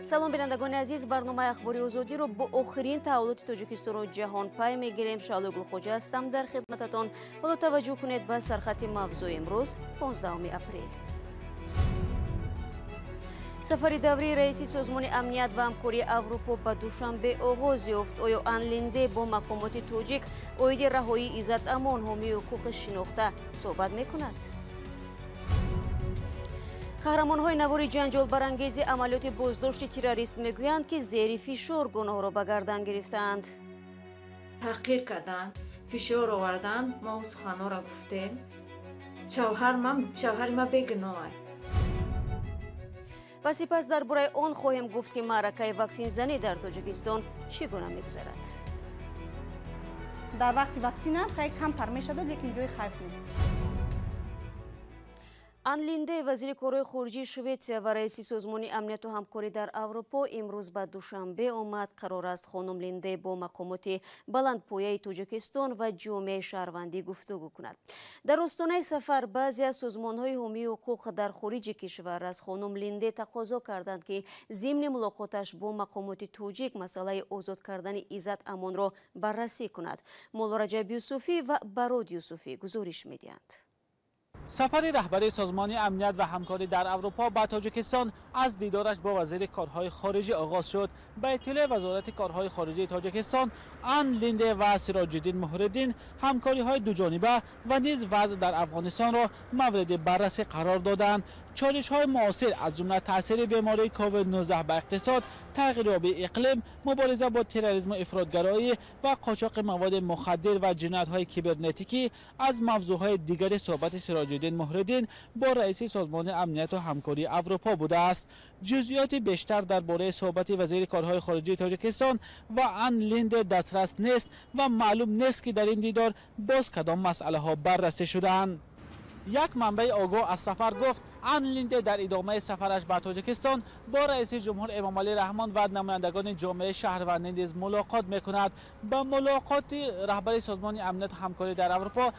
салом бинандагони азиз, барномаи ахбори озодиро бо охирин таҳволоти Тоҷикистону ҷаҳон пай мегирем. Шаълои Гулхоҷа ҳастам дар хидмататон. ҳоло таваҷҷӯҳ кунед ба сархати мавзӯи имрӯз 15 апрел. сафари даврии раиси созмони амният ва ҳамкории Аврупо ба душанбе оғоз ёфт. оё анлинде бо мақомоти тоҷик оиди раҳоии иззат амон ҳомии ҳуқуқи шинохта суҳбат мекунад. қаҳрамонҳои навори ҷанҷолбарангези амалиёти боздошти террорист мегӯянд, ки зери фишор гуноҳро ба гардан гирифтаанд. таҳқир карданд, фишор оварданд, мо суханҳоро гуфтем. шавҳари ма бегуноҳ аст. ва сипас дар бораи он хоҳем гуфт, ки маъракаи ваксинзанӣ дар Тоҷикистон чӣ гуна мегузарад. дар вақти ваксина хай камтар мешавад, лекин ҷои хайф нест. анлинде вазири корҳои хориҷии Шветсия ва раиси созмони амнияту ҳамкорӣ дар Аврупо имрӯз ба душанбе омад. қарор аст хонум Линде бо мақомоти баландпояи Тоҷикистон ва ҷомеаи шаҳрвандӣ гуфтугӯ кунад. дар остонаи сафар баъзе аз созмонҳои ҳомии ҳуқуқ дар хориҷи кишвар аз хонум Линде тақозо карданд, ки зимни мулоқоташ бо мақомоти тоҷик масъалаи озод кардани иззат амонро баррасӣ кунад. моло Раҷаб Юсуфӣ ва Барод Юсуфӣ гузориш медиҳанд. سفر رهبری سازمان امنیت و همکاری در اروپا به تاجیکستان از دیدارش با وزیر کارهای خارجی آغاز شد. به اطلاع وزارت کارهای خارجی تاجیکستان، ان لینده و سراج‌الدین محردین همکاری‌های دوجانبه و نیز وضع در افغانستان را مورد بررسی قرار دادند. چالش‌های معاصر از جمله تاثیر بیماری کووید 19 بر اقتصاد، تغییرات اقلیم، مبارزه با تروریسم و افراط‌گرایی و قاچاق مواد مخدر و جنایت‌های کیبرنتیکی از موضوعهای دیگر صحبت سراج‌الدین محردین با رئیس سازمان امنیت و همکاری اروپا بوده است. جزئیات بیشتر درباره صحبت وزیر کارهای خارجی تاجیکستان و ان لینده دسترس نیست و معلوم نیست که در این دیدار باز کدام مسئله‌ها بررسی شدند. یک منبع آگاه از سفر گفت ان لینده در ادامه سفرش به تاجیکستان با رئیس جمهور امامعلی رحمان و نمایندگان جامعه شهروندی نیز ملاقات میکند. با ملاقات رهبری سازمان امنیت و همکاری در اروپا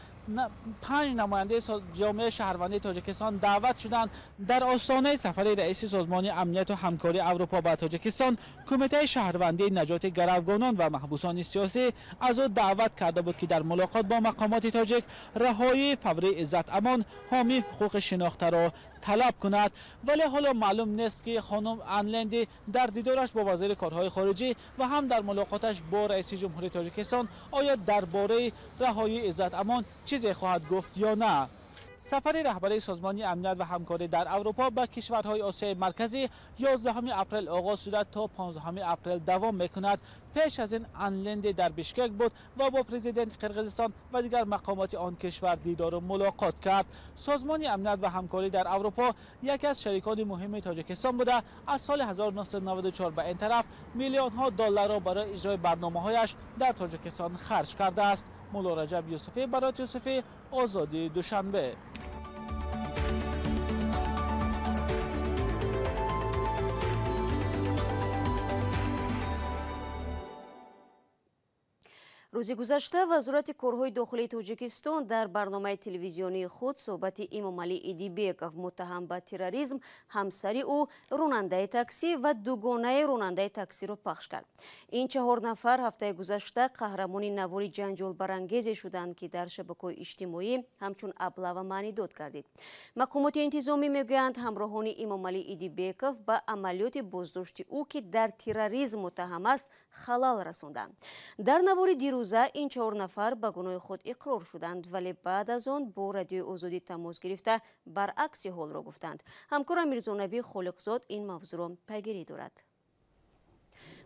5 نماینده جامعه شهروندی تاجیکستان دعوت شدند. در آستانه سفر رئیس سازمان امنیت و همکاری اروپا به تاجیکستان، کمیته شهروندی نجات گروگانان و محبوسان سیاسی از او دعوت کرده بود که در ملاقات با مقامات تاجیک رهایی فوری عزت امان حامی حقوق شناخته را طلب کند، ولی حالا معلوم نیست که خانم انلندی در دیدارش با وزیر کارهای خارجی و هم در ملاقاتش با رئیس جمهوری تاجیکستان آیا درباره رهایی عزت امان چیزی خواهد گفت یا نه. سفر رهبری سازمان امنیت و همکاری در اروپا به کشورهای آسیای مرکزی 11 اپریل آغاز شده تا 15 اپریل دوام میکند. پیش از این انلندی در بیشکک بود و با پرزیدنت قرقیزستان و دیگر مقامات آن کشور دیدار و ملاقات کرد. سازمان امنیت و همکاری در اروپا یکی از شریکان مهم تاجیکستان بوده. از سال 1994 به این طرف میلیون ها دلار را برای اجرای برنامه‌هایش در تاجیکستان خرج کرده است. مولا رجب یوسفی، برات یوسفی، آزادی دوشنبه. рӯзи гузашта вазорати корҳои дохилии Тоҷикистон дар барномаи телевизионии худ суҳбати Имомалӣ Идибеков, муттаҳам ба терроризм, ҳамсари ӯ ронандаи таксӣ ва дугонаи ронандаи таксиро пахш кард. ин 4 нафар ҳафтаи гузашта қаҳрамони навори ҷанҷолбарангезе шуданд, ки дар шабакаҳои иҷтимоӣ ҳамчун аблава маънидод гардид. мақомоти интизомӣ мегӯянд ҳамроҳони Имомалӣ Идибеков ба амалиёти боздошти ӯ, ки дар терроризм муттаҳам аст, халал расонданд. дар навори дирӯза ин 4 нафар ба гуноҳи худ иқрор шуданд, вале баъд аз он бо радиои озодӣ тамос гирифта баръакси ҳолро гуфтанд. ҳамкорам Мирзонабӣ Холиқзод ин мавзӯъро пайгирӣ дорад.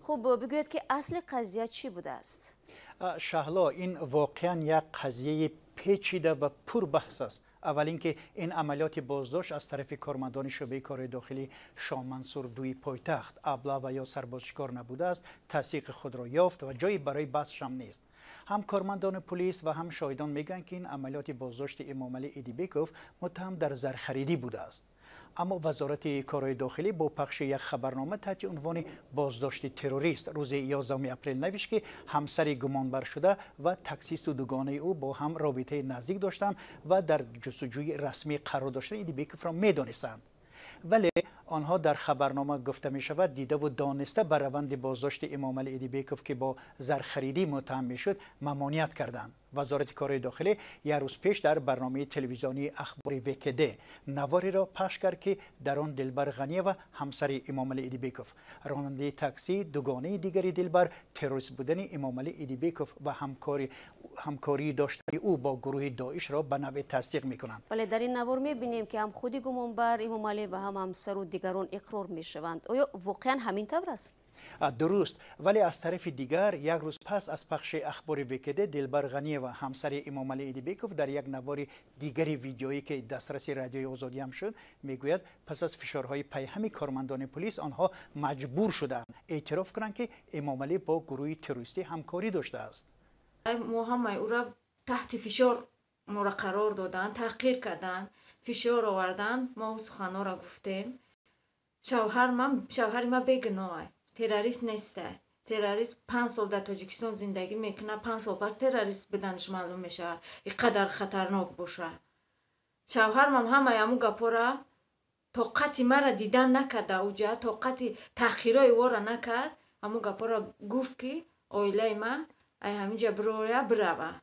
хуб, бигӯед ки асли қазия чӣ будааст? шаҳло, ин воқеан як қазияи печида ва пурбаҳс аст. اول اینکه این عملیات بازداشت از طرف کارمندان شعبه کارهای داخلی شاه منصور دوی پایتخت ابله و یا سربازشکار نبوده است، تصدیق خود را یافت و جایی برای بحثش هم نیست. هم کارمندان پلیس و هم شاهدان میگن که این عملیات بازداشت امامعلی ایدیبکوف متهم در زرخریدی بوده است. اما وزارت کارهای داخلی با پخش یک خبرنامه تحت عنوان بازداشت تروریست روز 11 اپریل نوشت که همسر گمانبر شده و تاکسیست و دوگانه او با هم رابطه نزدیک داشتند و در جستجوی رسمی قرار داشتن ایدیبکوف را میدانستند. ولی آنها در خبرنامه گفته می شود دیده و دانسته بر روند بازداشت امام علی ایدیبیکوف که با زرخریدی متهم می شد ممانعت کردند. وزارت کار داخلی یک روز پیش در برنامه تلویزیونی اخباری وکده نواری را پخش کرد که در آن دلبر غنی و همسر امام علی ایدیبیکوف راننده تاکسی دوگانه دیگری دلبر تروریست بودن امام علی ایدیبیکوف و همکاری داشته او با گروه داعش را به نوع تصدیق میکنند. ولی در این نوار میبینیم که هم خودی گمانبر امام علی و هم همسر و دیگران اقرار میشوند. آیا واقعا همین طور است؟ درست، ولی از طرف دیگر یک روز پس از پخش اخبار وکده دلبر غنی و همسر امام علی ایدیبیکوف در یک نوار دیگری ویدیویی که دسترس رادیوی آزادی هم شد میگوید پس از فشارهای پیهم کارمندان پلیس آنها مجبور شدند اعتراف کنند که امام علی با گروه تروریستی همکاری داشته است. محمد او را تحت فشار ما را قرار دادن، تحقیر کردن، فشار آوردن. ما سخنان را گفتیم. شوهر ما بیگناه، تروریست نیست. تروریست 5 سال در تاجیکستان زندگی میکنه، 5 سال پس تروریست بدنش معلوم میشه، اینقدر خطرناک باشه. شوهرم همه همون گپا را طاقت مرا دیدن نکرد، اوجا طاقت تحقیرای او را نکرد. همون گپا را گفت که اویله من ای همینجا بروه.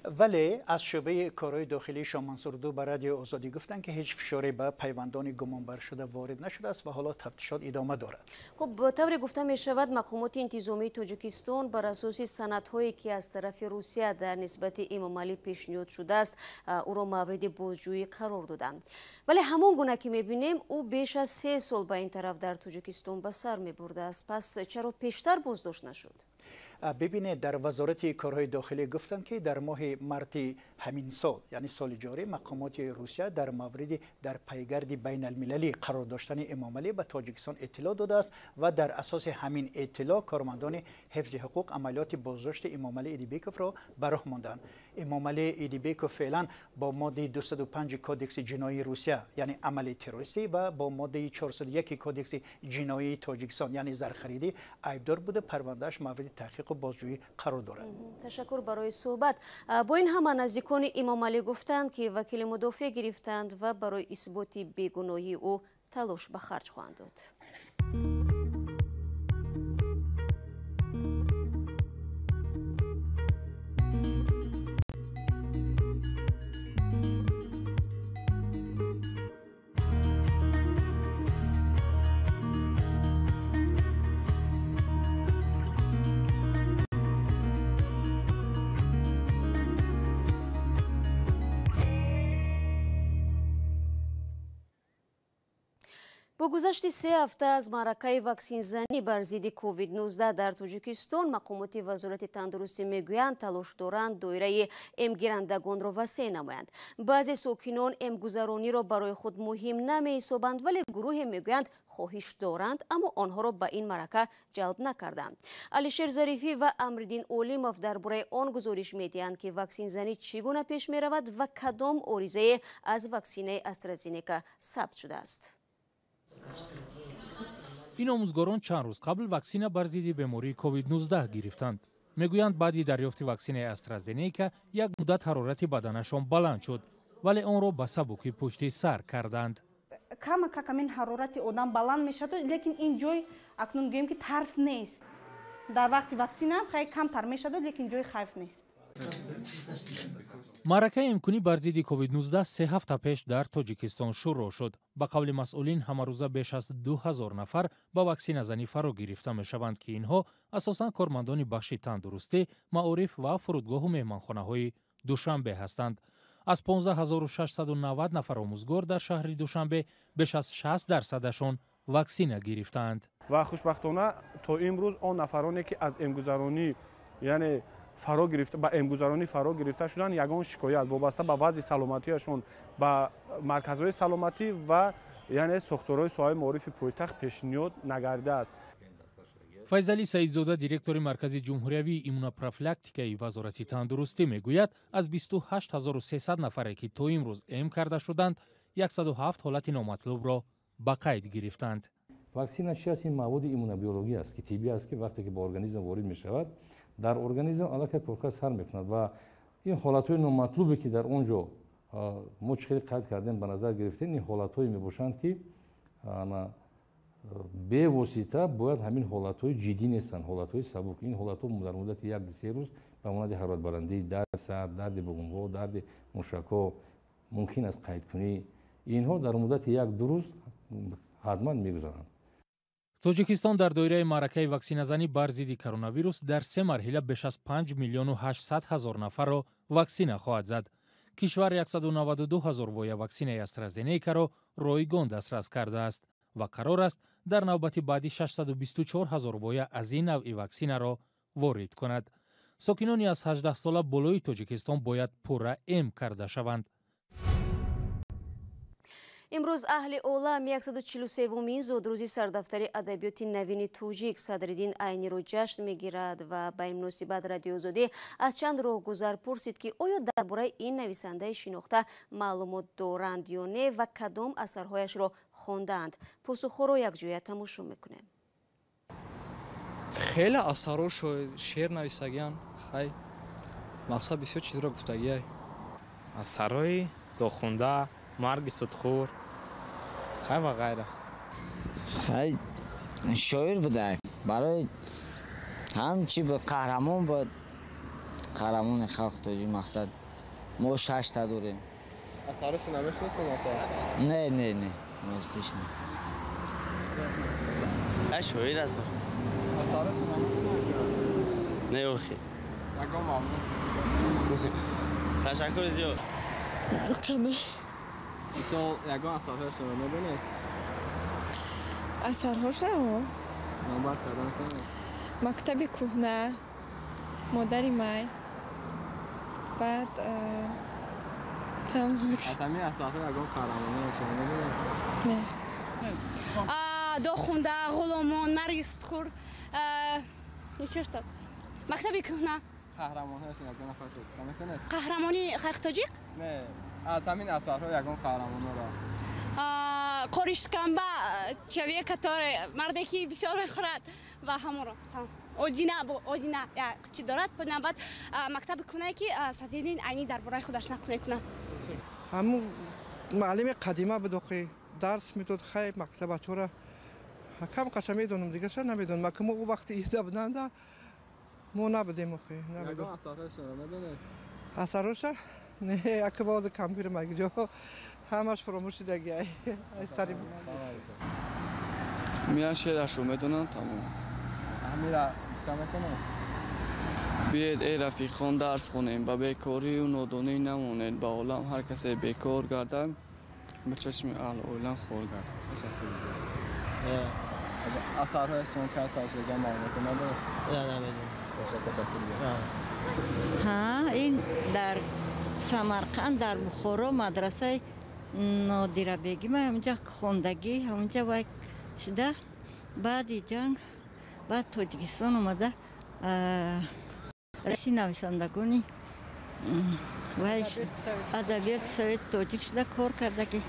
ولی از شعبه کارهای داخلی شاه منصور دو به رادیو آزادی گفتند که هیچ فشاری به پیوندان گمانبر شده وارد نشده است و حالا تفتیشات ادامه دارد. خب به طور گفته می شود مقامات انتظامی تاجیکستان بر اساس سندهایی که از طرف روسیه در نسبت امام علی پیشنهاد شده است او را مورد بازجویی قرار دادند. ولی همون گونه که می بینیم او بیش از 3 سال به این طرف در تاجیکستان به سر می برده است. پس چرا پیشتر بازداشت نشد؟ ببینید، در وزارت کارهای داخلی گفتند که در ماه مارت همین سال یعنی سال جاری مقامات روسیه در مورد در پیگرد بین المللی قرار داشتن امام علی به تاجیکستان اطلاع داده است و در اساس همین اطلاع کارمندان حفظ حقوق عملیات بازداشت امام علی ایدیبیکوف را به راه ماندند. امام علی ایدیبیکوف فعلا با ماده 205 کودکس جنایی روسیه یعنی عمل تروریستی و با ماده 401 کودکس جنایی تاجیکستان یعنی زرخریدی عیبدار بوده. پروندهش مورد تحقیق و بازجویی قرار دارد. تشکر برای صحبت. با این هم نزدیکان امام علی گفتند که وکیل مدافع گرفتند و برای اثبات بیگناهی او تلاش به خرج خواهند داد. با گذشت 3 هفته از معرکه وکسینگوزارانی بر ضد کووید 19 در تاجیکستان مقامات وزارت تندرستی میگویند تلاش دارند دایره امگیرندگان را وسیع نمایند. بعضی ساکنان امگذرانی را برای خود مهم نمی‌حسابند ولی گروه میگویند خواهش دارند اما آنها را به این معرکه جلب نکردند. علیشیر ظریفی و امرالدین اولیموف درباره آن گزارش می‌دهند که وکسینگوزارانی چگونه پیش می‌رود و کدام عارضه از واکسن استرازینیکا ثبت شده است. این آموزگاران چند روز قبل واکسن بر ضد بیماری کووید 19 گرفتند. میگویند بعد دریافت واکسن استرازینیکا یک مدت حرارت بدنشان بلند شد ولی آن را به سبکی پشت سر کردند. کم حرارت آدم بلند میشد لیکن این جای اکنون گوییم که ترس نیست. در وقت واکسن هم خیلی کمتر میشد لیکن جای خیف نیست. معرکه امکانی بر ضد کووید 19 3 هفته پیش در تاجیکستان شروع شد. به قول مسئولین همه روزه بیش از 2000 نفر با واکسن زنی فرا گرفته می شوند که اینها اساساً کارمندان بخش تندرستی، معارف و فرودگاه و مهمانخانه های دوشنبه هستند. از 15690 نفر آموزگار در شهر دوشنبه بیش از 60% واکسن گرفتند. و خوشبختانه تا امروز آن نفرانی که از امگذرانی یعنی فرا گرفته با امگذرانی فرا گرفته شدن یگان شکایت وابسته به وضع سلامتیشون به مرکزهای سلامتی و یعنی ساختارهای ساحه معارف پایتخت پیشنهاد نگرده است. فیضعلی سعیدزاده دیرکتور مرکز جمهوریوی ایمونوپروفیلاکتیکای وزارت تندرستی میگوید از 28300 نفری که تا امروز اعم کرده شدند 107 حالت نامطلوب را به قید گرفتند. واکسن چی است؟ این مواد ایمونوبیولوژی است که طبیعی است که وقتی که به ارگانیسم وارد می شود در ارگانیسم علاقه پرکار سر میکند و این حالتهای نامطلوبی که در اونجا ما خیلی قید کردیم به نظر گرفتیم این حالتهایی می باشند که бевосита бояд ҳамин ҳолатҳои ҷиддӣ нестанд, ҳолатҳои сабук. ин ҳолатҳо дар муддати 1-3 рӯз ба монанди ҳароратбарандии дарди сар, дарди буғумҳо, дарди мушакҳо, мумкин аст қайдкунӣ, инҳо дар муддати 1-2 рӯз ҳатман мегузаранд. тоҷикистон дар доираи маъракаи ваксиназанӣ бар зидди коронавирус дар 3 марҳила беш аз 5 миллиону 800 ҳазор нафарро ваксина хоҳад зад. кишвар 192 ҳазор воя ваксинаи AstraZenecaро ройгон дастрас кардааст ва қарор аст дар навбати баъди 624 ҳазор воя аз ин навъи ваксинаро ворид кунад. сокинони аз 18 сола болои Тоҷикистон бояд пурра эм карда шаванд. имрӯз аҳли олам 143-умин зодрӯзи сардафтари адабиёти навини тоҷик Садриддин Айниро ҷашн мегирад ва ба ин муносибат радиои Озодӣ аз чанд роҳгузар пурсид ки оё дар бораи ин нависандаи шинохта маълумот доранд ё не ва кадом асарҳояшро хондаанд. посухҳоро якҷоя тамошо мекунем. хеле асаро шеър нависагиян хай мақсад бисёр чизро гуфтагия асарҳои дохунда марги судхӯр хай ва ғайра. хай шоир буда барои ҳамчи ба қаҳрамон бод қаҳрамони халқ тоҷик мақсад мо 6 та дорем. асарош намешнасем ото не мостиш не ай шоир аст асарош не охи ягон мамнун ташаккур зиёд оқаме мисол ягон асарҳояшро мебинед асарҳошао номбар кардан кунед мактаби кӯҳна модари май баъд аз ҳамин асарҳо ягон қаҳрамониашро мебинед не дохунда ғуломон марги судхӯр черто мактаби кӯҳна қаҳрамониашро ягон нафаршо гуфта мекунед қаҳрамони халқи тоҷик не аз ҳамин асарҳо ягон қаҳрамонро қоришканба человек который марде ки бисёр мехӯрад ва ҳамонро одина чи дорад бад мактаби кӯҳнае ки Садриддин Айнӣ дар бораи худаш нақл мекунад ҳамун муаллими қадима будохи дарс метод хай мактабатора кам қаша медонам дигаша намедонам ки мо вақти изда буданда мо набудем охи ягон асарҳояшро мебинед асароша не аки боз кампир магиҷо ҳамаш фуромӯш шидаги ай сари миян шеърашро медонам тамом ҳамира гуфта мекунед биед эй рафиқон дарс хонем ба бекорию нодонӣ намонед ба олам ҳар касе бекор гардад ба чашми аҳли оилам хор гардад асарҳояшон ка таҷриба маълумот надоред намедонам ин дар самарқанд дар бухоро мадрасаи нодирабегима ҳамҷа хондагӣ ҳамҷа вай шуда баъди ҷанг баъд Тоҷикистон омада раиси нависандагони вай адабиёти совети тоҷик шуда кор кардагӣ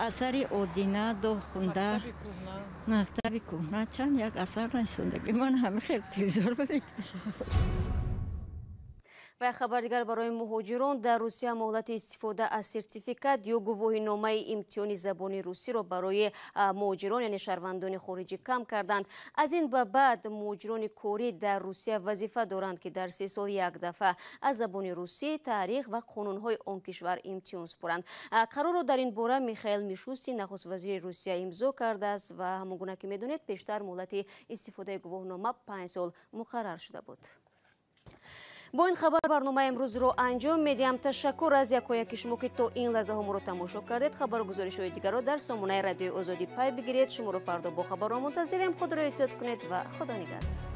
асари одина дохунда мактаби кӯҳна чанд як асар нависандагӣ ман ҳами хеле телевизор мебинам. ва хабар дигар барои муҳоҷирон дар Русия муҳлати истифода аз сертификат ё гувоҳиномаи имтиҳони забони русиро барои муҳоҷирон яъне шаҳрвандони хориҷӣ кам карданд. Аз ин ба баъд муҳоҷирони корӣ дар Русия вазифа доранд ки дар 3 сол як дафъа аз забони русӣ, таърих ва қонунҳои он кишвар имтиҳон супоранд. Қарорро дар ин бора Михаил Мишустин, нахуст вазири Русия, имзо кардааст ва ҳамон гуна ки медонед пештар муҳлати истифодаи гувоҳнома 5 сол муқаррар шуда буд. бо ин хабар барномаи имрӯзро анҷом медиҳам. ташаккур аз якояки шумо ки то ин лаҳзаҳо моро тамошо кардед. хабару гузоришҳои дигарро дар сомонаи радиои Озодӣ пай бигиред. шуморо фардо бо хабарҳо мунтазирем. худро эҳтиёт кунед ва худо нигаҳдор.